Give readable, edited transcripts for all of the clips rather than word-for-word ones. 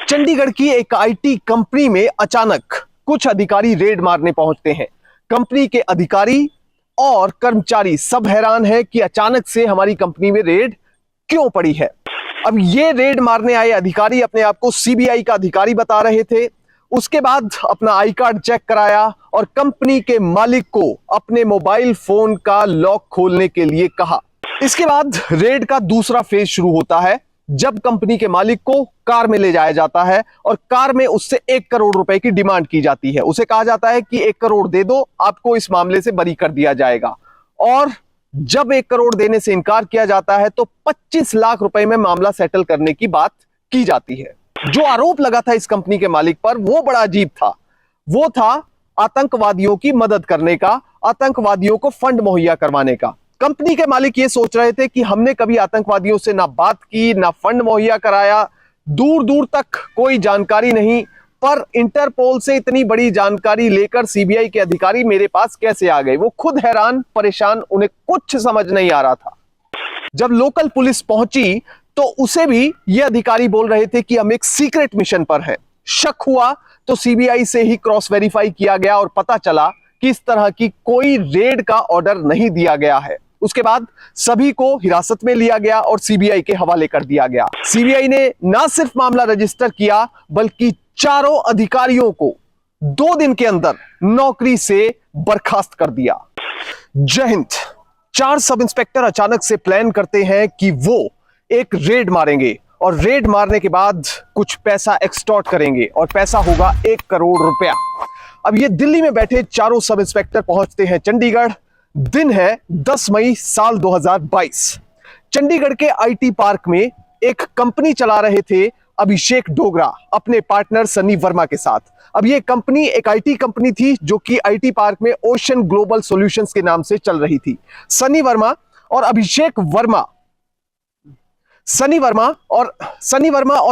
चंडीगढ़ की एक IT company में अचानक कुछ अधिकारी रेड मारने पहुंचते हैं। कंपनी के अधिकारी और कर्मचारी सब हैरान हैं कि अचानक से हमारी कंपनी में रेड क्यों पड़ी है। अब ये रेड मारने आए अधिकारी अपने आप को सीबीआई का अधिकारी बता रहे थे। उसके बाद अपना आई कार्ड चेक कराया और कंपनी के मालिक को अपने मोबाइल फोन का लॉक खोलने के लिए कहा। इसके बाद रेड का दूसरा फेज शुरू होता है, जब कंपनी के मालिक को कार में ले जाया जाता है और कार में उससे 1 करोड़ रुपए की डिमांड की जाती है। उसे कहा जाता है कि 1 करोड़ दे दो, आपको इस मामले से बरी कर दिया जाएगा। और जब 1 करोड़ देने से इनकार किया जाता है तो 25 लाख रुपए में मामला सेटल करने की बात की जाती है। जो आरोप लगा था इस कंपनी के मालिक पर वो बड़ा अजीब था। वो था आतंकवादियों की मदद करने का, आतंकवादियों को फंड मुहैया करवाने का। कंपनी के मालिक ये सोच रहे थे कि हमने कभी आतंकवादियों से ना बात की, ना फंड मुहैया कराया, दूर दूर तक कोई जानकारी नहीं। पर इंटरपोल से इतनी बड़ी जानकारी लेकर सीबीआई के अधिकारी मेरे पास कैसे आ गए? वो खुद हैरान परेशान, उन्हें कुछ समझ नहीं आ रहा था। जब लोकल पुलिस पहुंची तो उसे भी ये अधिकारी बोल रहे थे कि हम एक सीक्रेट मिशन पर हैं। शक हुआ तो सीबीआई से ही क्रॉस वेरीफाई किया गया और पता चला कि इस तरह की कोई रेड का ऑर्डर नहीं दिया गया है। उसके बाद सभी को हिरासत में लिया गया और सीबीआई के हवाले कर दिया गया। सीबीआई ने ना सिर्फ मामला रजिस्टर किया बल्कि चारों अधिकारियों को 2 दिन के अंदर नौकरी से बर्खास्त कर दिया। जय हिंद। 4 सब इंस्पेक्टर अचानक से प्लान करते हैं कि वो एक रेड मारेंगे और रेड मारने के बाद कुछ पैसा एक्सटॉर्ट करेंगे और पैसा होगा 1 करोड़ रुपया। अब ये दिल्ली में बैठे चारों सब इंस्पेक्टर पहुंचते हैं चंडीगढ़। दिन है 10 मई साल 2022। चंडीगढ़ के आईटी पार्क में एक कंपनी चला रहे थे अभिषेक डोगरा अपने पार्टनर सनी वर्मा के साथ। अब ये कंपनी एक आईटी कंपनी थी जो कि आईटी पार्क में ओशन ग्लोबल सॉल्यूशंस के नाम से चल रही थी। सनी वर्मा और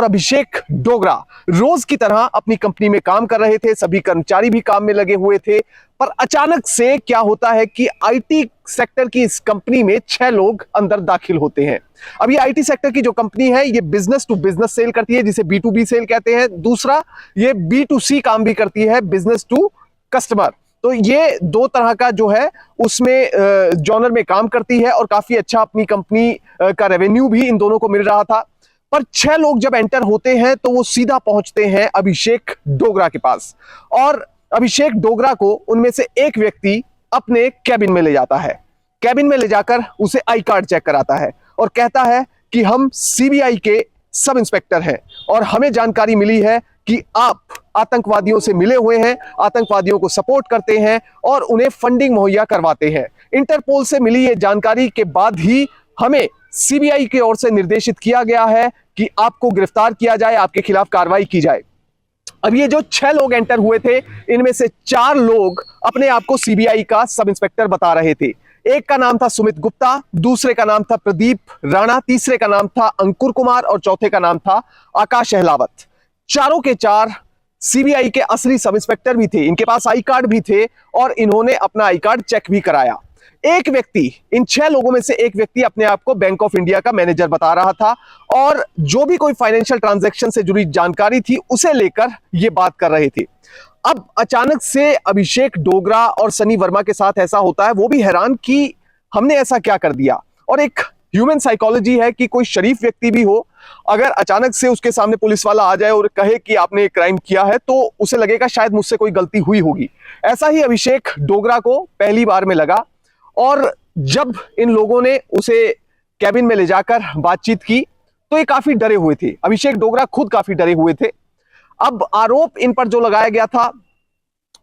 अभिषेक डोगरा रोज की तरह अपनी कंपनी में काम कर रहे थे। सभी कर्मचारी भी काम में लगे हुए थे। पर अचानक से क्या होता है कि आईटी सेक्टर की इस कंपनी में 6 लोग अंदर दाखिल होते हैं। अब ये आईटी सेक्टर की जो कंपनी है ये बिजनेस टू बिजनेस सेल करती है, जिसे B2B सेल कहते हैं। दूसरा ये B2C काम भी करती है, बिजनेस टू कस्टमर। तो ये 2 तरह का जो है उसमें जॉनर में काम करती है और काफी अच्छा अपनी कंपनी का रेवेन्यू भी इन दोनों को मिल रहा था। पर 6 लोग जब एंटर होते हैं तो वो सीधा पहुंचते हैं अभिषेक डोगरा के पास और अभिषेक डोगरा को उनमें से एक व्यक्ति अपने कैबिन में ले जाता है। कैबिन में ले जाकर उसे आई कार्ड चेक कराता है और कहता है कि हम सीबीआई के सब इंस्पेक्टर हैं और हमें जानकारी मिली है कि आप आतंकवादियों से मिले हुए हैं, आतंकवादियों को सपोर्ट करते हैं और उन्हें फंडिंग मुहैया करवाते हैं। इंटरपोल से मिली ये जानकारी के बाद ही हमें सीबीआई की ओर से निर्देशित किया गया है कि आपको गिरफ्तार किया जाए, आपके खिलाफ कार्रवाई की जाए। अब ये जो 6 लोग एंटर हुए थे इनमें से 4 लोग अपने आप को सीबीआई का सब इंस्पेक्टर बता रहे थे। एक का नाम था सुमित गुप्ता, दूसरे का नाम था प्रदीप राणा, तीसरे का नाम था अंकुर कुमार और चौथे का नाम था आकाश अहलावत। चारों के 4 सीबीआई के असली सब इंस्पेक्टर भी थे। इनके पास आई कार्ड भी थे और इन्होंने अपना आई कार्ड चेक भी कराया। एक व्यक्ति, इन 6 लोगों में से एक व्यक्ति अपने आप को बैंक ऑफ इंडिया का मैनेजर बता रहा था और जो भी कोई फाइनेंशियल ट्रांजैक्शन से जुड़ी जानकारी थी उसे लेकर यह बात कर रहे थे। अब अचानक से अभिषेक डोगरा और सनी वर्मा के साथ ऐसा होता है, वो भी हैरान कि हमने ऐसा क्या कर दिया। और एक ह्यूमन साइकोलॉजी है कि कोई शरीफ व्यक्ति भी हो, अगर अचानक से उसके सामने पुलिस वाला आ जाए और कहे कि आपने एक क्राइम किया है तो उसे लगेगा शायद मुझसे कोई गलती हुई होगी। ऐसा ही अभिषेक डोगरा को पहली बार में लगा और जब इन लोगों ने उसे कैबिन में ले जाकर बातचीत की तो ये काफी डरे हुए थे। अभिषेक डोगरा खुद काफी डरे हुए थे। अब आरोप इन पर जो लगाया गया था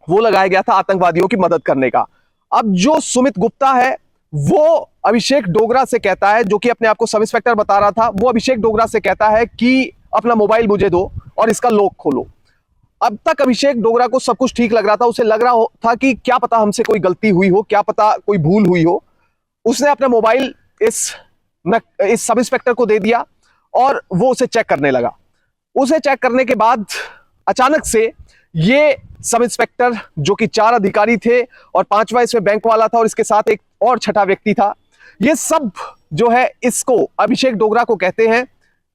वो लगाया गया था आतंकवादियों की मदद करने का। अब जो सुमित गुप्ता है वो अभिषेक डोगरा से कहता है, जो कि अपने आप को सब इंस्पेक्टर बता रहा था, वो अभिषेक डोगरा से कहता है कि अपना मोबाइल मुझे दो और इसका लॉक खोलो। अब तक अभिषेक डोगरा को सब कुछ ठीक लग रहा था। उसे लग रहा था कि क्या पता हमसे कोई गलती हुई हो, क्या पता कोई भूल हुई हो। उसने अपना मोबाइल इस सब इंस्पेक्टर को दे दिया और वो उसे चेक करने लगा। उसे चेक करने के बाद अचानक से ये सब इंस्पेक्टर, जो कि 4 अधिकारी थे और 5वां इसमें बैंक वाला था और इसके साथ एक और 6ठा व्यक्ति था, ये सब जो है इसको अभिषेक डोगरा को कहते हैं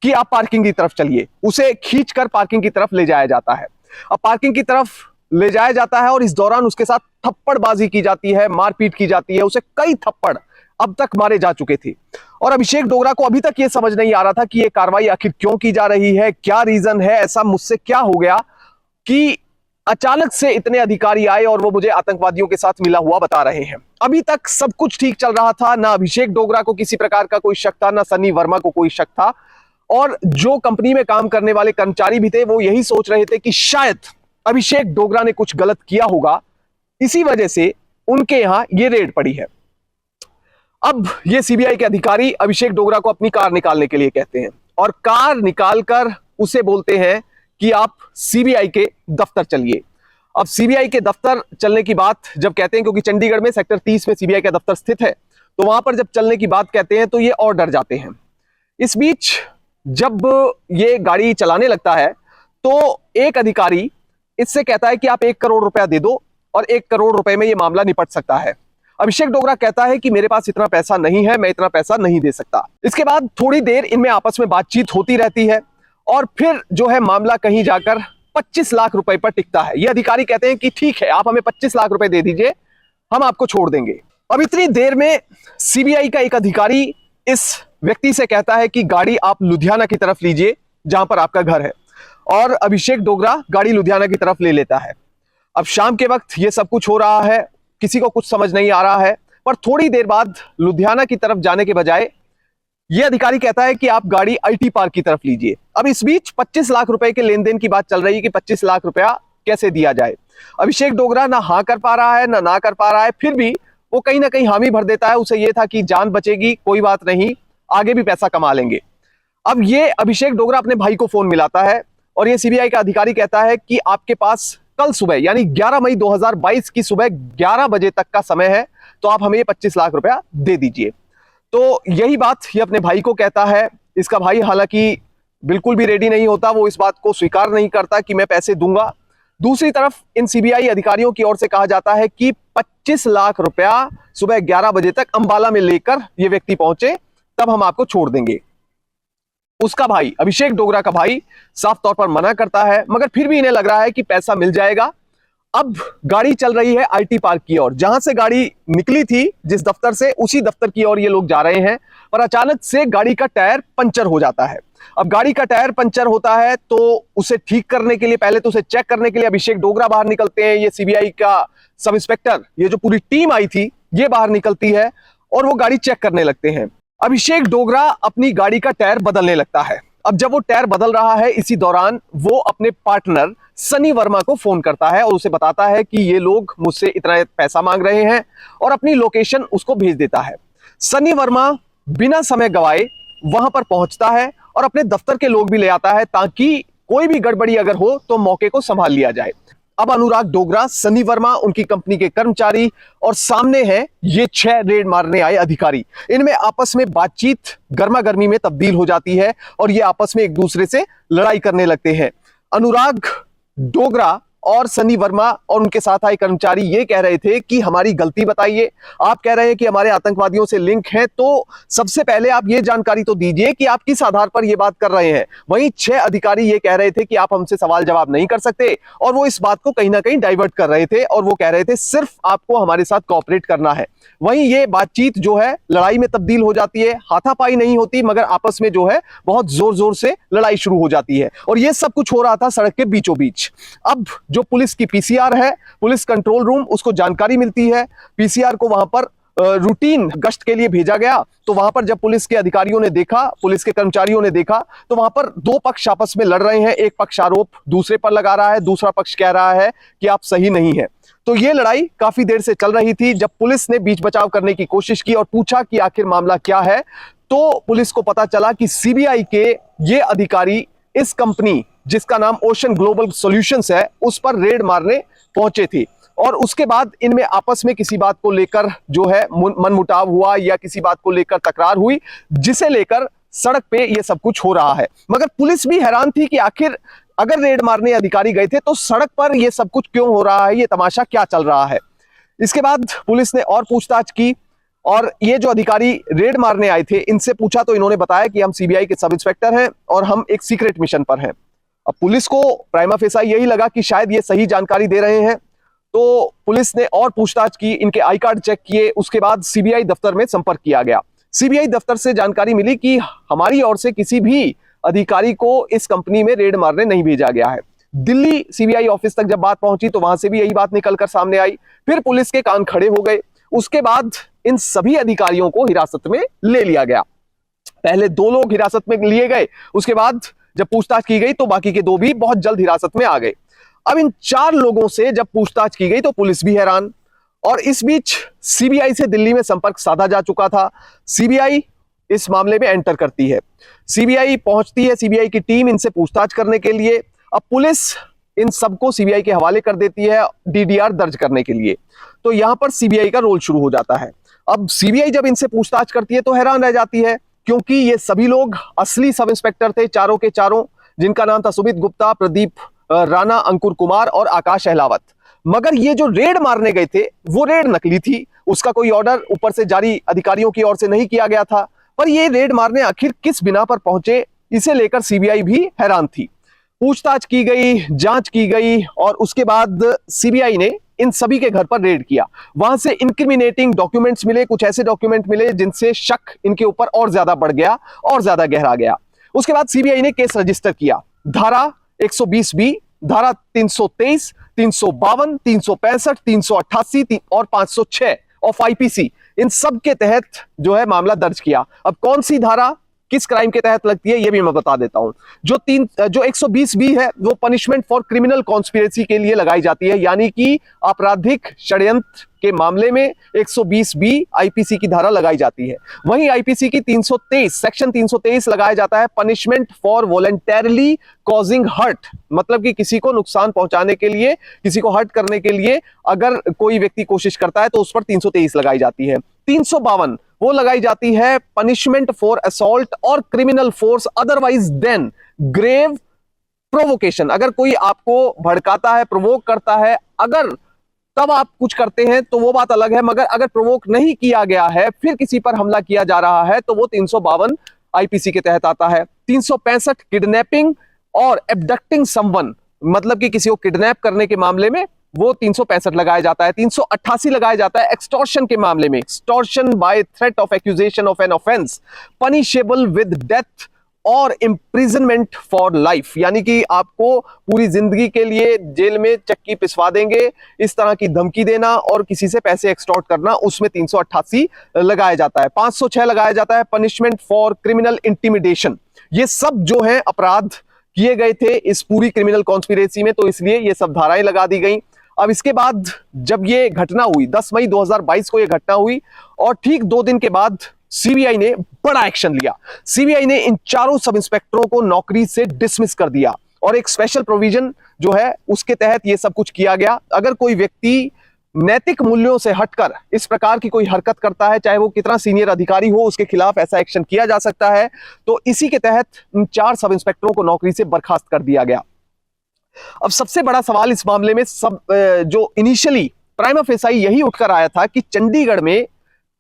कि आप पार्किंग की तरफ चलिए। उसे खींचकर पार्किंग की तरफ ले जाया जाता है। अब पार्किंग की तरफ ले जाया जाता है और इस दौरान उसके साथ थप्पड़बाजी की जाती है, मारपीट की जाती है। उसे कई थप्पड़ अब तक मारे जा चुके थे और अभिषेक डोगरा को अभी तक यह समझ नहीं आ रहा था कि यह कार्रवाई आखिर क्यों की जा रही है, क्या रीजन है, ऐसा मुझसे क्या हो गया कि अचानक से इतने अधिकारी आए और वो मुझे आतंकवादियों के साथ मिला हुआ बता रहे हैं। अभी तक सब कुछ ठीक चल रहा था, ना अभिषेक डोगरा को किसी प्रकार का कोई शक था, ना सनी वर्मा को कोई शक था। और जो कंपनी में काम करने वाले कर्मचारी भी थे वो यही सोच रहे थे कि शायद अभिषेक डोगरा ने कुछ गलत किया होगा, इसी वजह से उनके यहां ये रेड पड़ी है। अब ये सीबीआई के अधिकारी अभिषेक डोगरा को अपनी कार निकालने के लिए कहते हैं और कार निकालकर उसे बोलते हैं कि आप सीबीआई के दफ्तर चलिए। अब सीबीआई के दफ्तर चलने की बात जब कहते हैं, क्योंकि चंडीगढ़ में सेक्टर 30 में सीबीआई का दफ्तर स्थित है, तो वहां पर जब चलने की बात कहते हैं तो ये और डर जाते हैं। इस बीच जब ये गाड़ी चलाने लगता है तो एक अधिकारी इससे कहता है कि आप 1 करोड़ रुपया दे दो और 1 करोड़ रुपए में ये मामला निपट सकता है। अभिषेक डोगरा कहता है कि मेरे पास इतना पैसा नहीं है, मैं इतना पैसा नहीं दे सकता। इसके बाद थोड़ी देर इनमें आपस में बातचीत होती रहती है और फिर जो है मामला कहीं जाकर 25 लाख रुपए पर टिकता है। ये अधिकारी कहते हैं कि ठीक है, आप हमें 25 लाख रुपए दे दीजिए, हम आपको छोड़ देंगे। अब इतनी देर में सीबीआई का एक अधिकारी इस व्यक्ति से कहता है कि गाड़ी आप लुधियाना की तरफ लीजिए जहां पर आपका घर है, और अभिषेक डोगरा गाड़ी लुधियाना की तरफ ले लेता है। अब शाम के वक्त ये सब कुछ हो रहा है, किसी को कुछ समझ नहीं आ रहा है, पर थोड़ी देर बाद लुधियाना की तरफ जाने के बजाय यह अधिकारी कहता है कि आप गाड़ी आईटी पार्क की तरफ लीजिए। अब इस बीच 25 लाख रुपए के लेन देन की बात चल रही है कि 25 लाख रुपया कैसे दिया जाए। अभिषेक डोगरा ना हाँ कर पा रहा है ना कर पा रहा है, फिर भी वो कहीं ना कहीं हामी भर देता है। उसे यह था कि जान बचेगी, कोई बात नहीं, आगे भी पैसा कमा लेंगे। अब ये अभिषेक डोगरा अपने भाई को फोन मिलाता है और ये सीबीआई का अधिकारी कहता है कि आपके पास कल सुबह यानी 11 मई 2022 की सुबह 11 बजे तक का समय है, तो आप हमें ये 25 लाख रुपया दे दीजिए। तो यही बात ये अपने भाई को कहता है। इसका भाई हालांकि बिल्कुल भी रेडी नहीं होता, वो इस बात को स्वीकार नहीं करता कि मैं पैसे दूंगा। दूसरी तरफ इन सीबीआई अधिकारियों की ओर से कहा जाता है कि 25 लाख रुपया सुबह 11 बजे तक अंबाला में लेकर ये व्यक्ति पहुंचे, तब हम आपको छोड़ देंगे। उसका भाई, अभिषेक डोगरा का भाई, साफ तौर पर मना करता है, मगर फिर भी इन्हें लग रहा है कि पैसा मिल जाएगा। अब गाड़ी चल रही है आईटी पार्क की ओर, जहां से गाड़ी निकली थी जिस दफ्तर से, उसी दफ्तर की ओर ये लोग जा रहे हैं। पर अचानक से गाड़ी का टायर पंचर हो जाता है। अब गाड़ी का टायर पंचर होता है तो उसे ठीक करने के लिए, पहले तो उसे चेक करने के लिए अभिषेक डोगरा बाहर निकलते हैं। ये सीबीआई का सब इंस्पेक्टर, ये जो पूरी टीम आई थी, ये बाहर निकलती है और वो गाड़ी चेक करने लगते हैं। अभिषेक डोगरा अपनी गाड़ी का टायर बदलने लगता है। अब जब वो टायर बदल रहा है, इसी दौरान वो अपने पार्टनर सनी वर्मा को फोन करता है और उसे बताता है कि ये लोग मुझसे इतना पैसा मांग रहे हैं और अपनी लोकेशन उसको भेज देता है। सनी वर्मा बिना समय गवाए वहां पर पहुंचता है और अपने दफ्तर के लोग भी ले आता है ताकि कोई भी गड़बड़ी अगर हो तो मौके को संभाल लिया जाए। अब अनुराग डोगरा, सनी वर्मा, उनकी कंपनी के कर्मचारी और सामने हैं ये 6 रेड मारने आए अधिकारी। इनमें आपस में बातचीत गर्मा गर्मी में तब्दील हो जाती है और ये आपस में एक दूसरे से लड़ाई करने लगते हैं। अनुराग डोगरा और सनी वर्मा और उनके साथ आए कर्मचारी ये कह रहे थे कि हमारी गलती बताइए, आप कह रहे हैं कि हमारे आतंकवादियों से लिंक है, तो सबसे पहले आप ये जानकारी तो दीजिए कि आप किस आधार पर ये बात कर रहे हैं। वहीं 6 अधिकारी ये कह रहे थे कि आप हमसे सवाल जवाब नहीं कर सकते और वो इस बात को कहीं ना कहीं डाइवर्ट कर रहे थे और वो कह रहे थे सिर्फ आपको हमारे साथ कोऑपरेट करना है। वहीं ये बातचीत जो है लड़ाई में तब्दील हो जाती है। हाथापाई नहीं होती, मगर आपस में जो है बहुत जोर जोर से लड़ाई शुरू हो जाती है और ये सब कुछ हो रहा था सड़क के बीचों बीच। अब जो पुलिस की पीसीआर है, पुलिस कंट्रोल रूम, उसको जानकारी मिलती है। पीसीआर को वहां पर रूटीन गश्त के लिए भेजा गया, तो वहां पर जब पुलिस के अधिकारियों ने देखा, पुलिस के कर्मचारियों ने देखा, तो वहां पर 2 पक्ष आपस में लड़ रहे हैं। एक पक्ष आरोप दूसरे पर लगा रहा है, दूसरा पक्ष कह रहा है कि आप सही नहीं है। तो ये लड़ाई काफी देर से चल रही थी। जब पुलिस ने बीच बचाव करने की कोशिश की और पूछा कि आखिर मामला क्या है, तो पुलिस को पता चला कि सीबीआई के ये अधिकारी इस कंपनी जिसका नाम ओशन ग्लोबल सॉल्यूशंस है, उस पर रेड मारने पहुंचे थे और उसके बाद इनमें आपस में किसी बात को लेकर जो है मनमुटाव हुआ या किसी बात को लेकर तकरार हुई, जिसे लेकर सड़क पे ये सब कुछ हो रहा है। मगर पुलिस भी हैरान थी कि आखिर अगर रेड मारने अधिकारी गए थे तो सड़क पर ये सब कुछ क्यों हो रहा है, ये तमाशा क्या चल रहा है। इसके बाद पुलिस ने और पूछताछ की और ये जो अधिकारी रेड मारने आए थे, इनसे पूछा तो इन्होंने बताया कि हम सीबीआई के सब इंस्पेक्टर हैं और हम एक सीक्रेट मिशन पर हैं। अब पुलिस को प्राइमा फेसा यही लगा कि शायद ये सही जानकारी दे रहे हैं, तो पुलिस ने और पूछताछ की, इनके आई कार्ड चेक किए। उसके बाद सीबीआई दफ्तर में संपर्क किया गया। सीबीआई दफ्तर से जानकारी मिली कि हमारी ओर से किसी भी अधिकारी को इस कंपनी में रेड मारने नहीं भेजा गया है। दिल्ली सीबीआई ऑफिस तक जब बात पहुंची तो वहां से भी यही बात निकलकर सामने आई। फिर पुलिस के कान खड़े हो गए। उसके बाद इन सभी अधिकारियों को हिरासत में ले लिया गया। पहले 2 लोग हिरासत में लिए गए, उसके बाद जब पूछताछ की गई तो बाकी के 2 भी बहुत जल्द हिरासत में आ गए। अब इन 4 लोगों से जब पूछताछ की गई तो पुलिस भी हैरान। और इस बीच सीबीआई से दिल्ली में संपर्क साधा जा चुका था। सीबीआई इस मामले में एंटर करती है, सीबीआई पहुंचती है, सीबीआई की टीम इनसे पूछताछ करने के लिए। अब पुलिस इन सबको सीबीआई के हवाले कर देती है डीडीआर दर्ज करने के लिए। तो यहां पर सीबीआई का रोल शुरू हो जाता है। अब सीबीआई जब इनसे पूछताछ करती है तो हैरान रह जाती है, क्योंकि ये सभी लोग असली सब इंस्पेक्टर थे, चारों के चारों, जिनका नाम था सुमित गुप्ता, प्रदीप राणा, अंकुर कुमार और आकाश अहलावत। मगर ये जो रेड मारने गए थे वो रेड नकली थी, उसका कोई ऑर्डर ऊपर से जारी अधिकारियों की ओर से नहीं किया गया था। पर ये रेड मारने आखिर किस बिना पर पहुंचे, इसे लेकर सीबीआई भी हैरान थी। पूछताछ की गई, जांच की गई और उसके बाद सीबीआई ने इन सभी के घर पर रेड किया। वहां से इंक्रिमिनेटिंग डॉक्यूमेंट्स मिले, कुछ ऐसे डॉक्यूमेंट मिले जिनसे शक इनके ऊपर और ज्यादा बढ़ गया और ज्यादा गहरा गया। उसके बाद सीबीआई ने केस रजिस्टर किया। धारा 120B, धारा 323, 352, 365, 388 और 506 ऑफ आईपीसी, इन सब के तहत जो है मामला दर्ज किया। अब कौन सी धारा किस क्राइम के तहत लगती है ये भी मैं बता देता हूं। जो 120B है वो पनिशमेंट फॉर क्रिमिनल कॉन्स्पिरेसी के लिए लगाई जाती है, यानी कि आपराधिक षड्यंत्र के मामले में 120B आईपीसी की धारा लगाई जाती है। वहीं आईपीसी की 323 सेक्शन 323 लगाया जाता है punishment for voluntarily causing hurt, मतलब कि किसी को नुकसान पहुंचाने के लिए, किसी को हर्ट करने के लिए अगर कोई व्यक्ति कोशिश करता है तो उस पर 323 लगाई जाती है। 352 वो लगाई जाती है पनिशमेंट फॉर असॉल्ट और criminal force otherwise than grave provocation. अगर कोई आपको भड़काता है, प्रोवोक करता है, अगर तब आप कुछ करते हैं तो वो बात अलग है, मगर अगर प्रोवोक नहीं किया गया है, फिर किसी पर हमला किया जा रहा है तो वो 352 आईपीसी के तहत आता है। 365 किडनैपिंग और एब्डक्टिंग समवन, मतलब कि किसी को किडनैप करने के मामले में वो 365 लगाया जाता है। 388 लगाया जाता है एक्सटॉर्शन के मामले में, extortion by threat of accusation of an offence punishable with death और इम्प्रिजनमेंट फॉर लाइफ, यानी कि आपको पूरी जिंदगी के लिए जेल में चक्की पिसवा देंगे, इस तरह की धमकी देना और किसी से पैसे एक्सटॉर्ट करना, उसमें 388 लगाया जाता है। 506 लगाया जाता है पनिशमेंट फॉर क्रिमिनल इंटिमिडेशन। ये सब जो है अपराध किए गए थे इस पूरी क्रिमिनल कॉन्स्पिरेसी में, तो इसलिए ये सब धाराएं लगा दी गई। अब इसके बाद जब ये घटना हुई, 10 मई 2022 को ये घटना हुई और ठीक 2 दिन के बाद सीबीआई ने बड़ा एक्शन लिया। सीबीआई ने इन चारों सब इंस्पेक्टरों को नौकरी से डिसमिस कर दिया और एक स्पेशल प्रोविजन जो है उसके तहत ये सब कुछ किया गया। अगर कोई व्यक्ति नैतिक मूल्यों से हटकर इस प्रकार की कोई हरकत करता है, चाहे वो कितना सीनियर अधिकारी हो, उसके खिलाफ ऐसा एक्शन किया जा सकता है। तो इसी के तहत इन 4 सब इंस्पेक्टरों को नौकरी से बर्खास्त कर दिया गया। अब सबसे बड़ा सवाल इस मामले में जो इनिशियली प्राइमा फेसाई यही उठकर आया था कि चंडीगढ़ में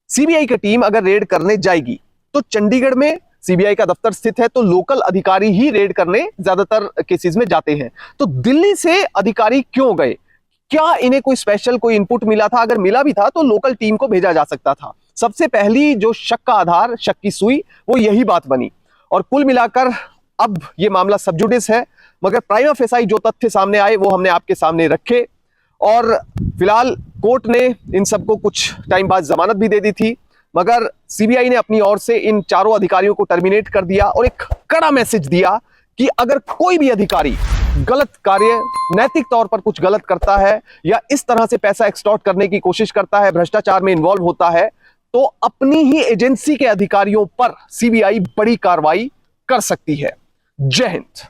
सीबीआई की टीम अगर रेड करने जाएगी तो चंडीगढ़ में सीबीआई का दफ्तर स्थित है, तो लोकल अधिकारी ही रेड करने ज्यादातर केसेस में जाते हैं। तो दिल्ली से अधिकारी क्यों गए? क्या इन्हें कोई स्पेशल कोई इनपुट मिला था? अगर मिला भी था तो लोकल टीम को भेजा जा सकता था। सबसे पहली जो शक का आधार, शक की सुई, वो यही बात बनी। और कुल मिलाकर अब ये मामला सब जुडिस है, मगर प्राइमा फेसाई जो तथ्य सामने आए वो हमने आपके सामने रखे और फिलहाल कोर्ट ने इन सबको कुछ टाइम बाद जमानत भी दे दी थी, मगर सीबीआई ने अपनी ओर से इन चारों अधिकारियों को टर्मिनेट कर दिया और एक कड़ा मैसेज दिया कि अगर कोई भी अधिकारी गलत कार्य, नैतिक तौर पर कुछ गलत करता है या इस तरह से पैसा एक्सटॉर्ट करने की कोशिश करता है, भ्रष्टाचार में इन्वॉल्व होता है, तो अपनी ही एजेंसी के अधिकारियों पर सीबीआई बड़ी कार्रवाई कर सकती है। जय हिंद।